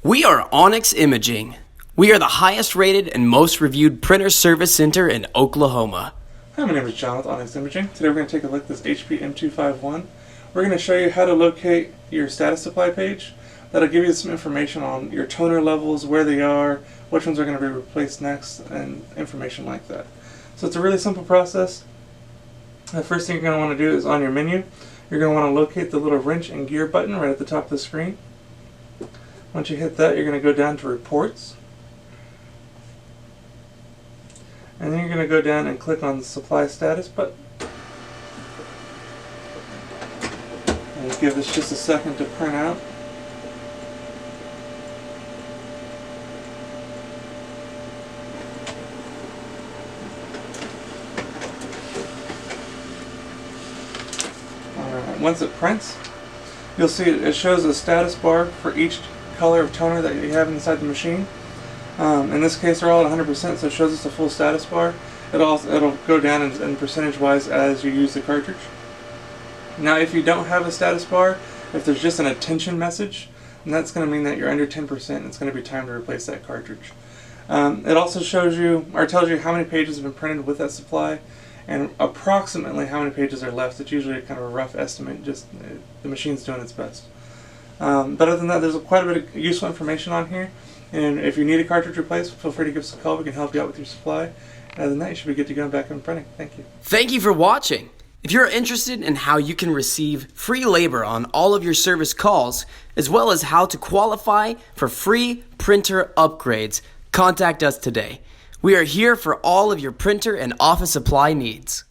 We are Onyx Imaging. We are the highest rated and most reviewed printer service center in Oklahoma. Hi, my name is John with Onyx Imaging. Today we're going to take a look at this HP M251. We're going to show you how to locate your status supply page. That'll give you some information on your toner levels, where they are, which ones are going to be replaced next, and information like that. So it's a really simple process. The first thing you're going to want to do is on your menu, you're going to want to locate the little wrench and gear button right at the top of the screen. Once you hit that, you're going to go down to Reports. And then you're going to go down and click on the Supply Status button. And give this just a second to print out. Alright, once it prints, you'll see it shows a status bar for each color of toner that you have inside the machine. In this case, they're all at 100%, so it shows us a full status bar. It'll go down in percentage-wise as you use the cartridge. Now, if you don't have a status bar, if there's just an attention message, then that's going to mean that you're under 10%. It's going to be time to replace that cartridge. It also shows you, or tells you how many pages have been printed with that supply, and approximately how many pages are left. It's usually kind of a rough estimate. Just the machine's doing its best. But other than that, there's quite a bit of useful information on here. And if you need a cartridge replaced, feel free to give us a call. We can help you out with your supply. And other than that, you should be good to go back in printing. Thank you. Thank you for watching. If you're interested in how you can receive free labor on all of your service calls, as well as how to qualify for free printer upgrades, contact us today. We are here for all of your printer and office supply needs.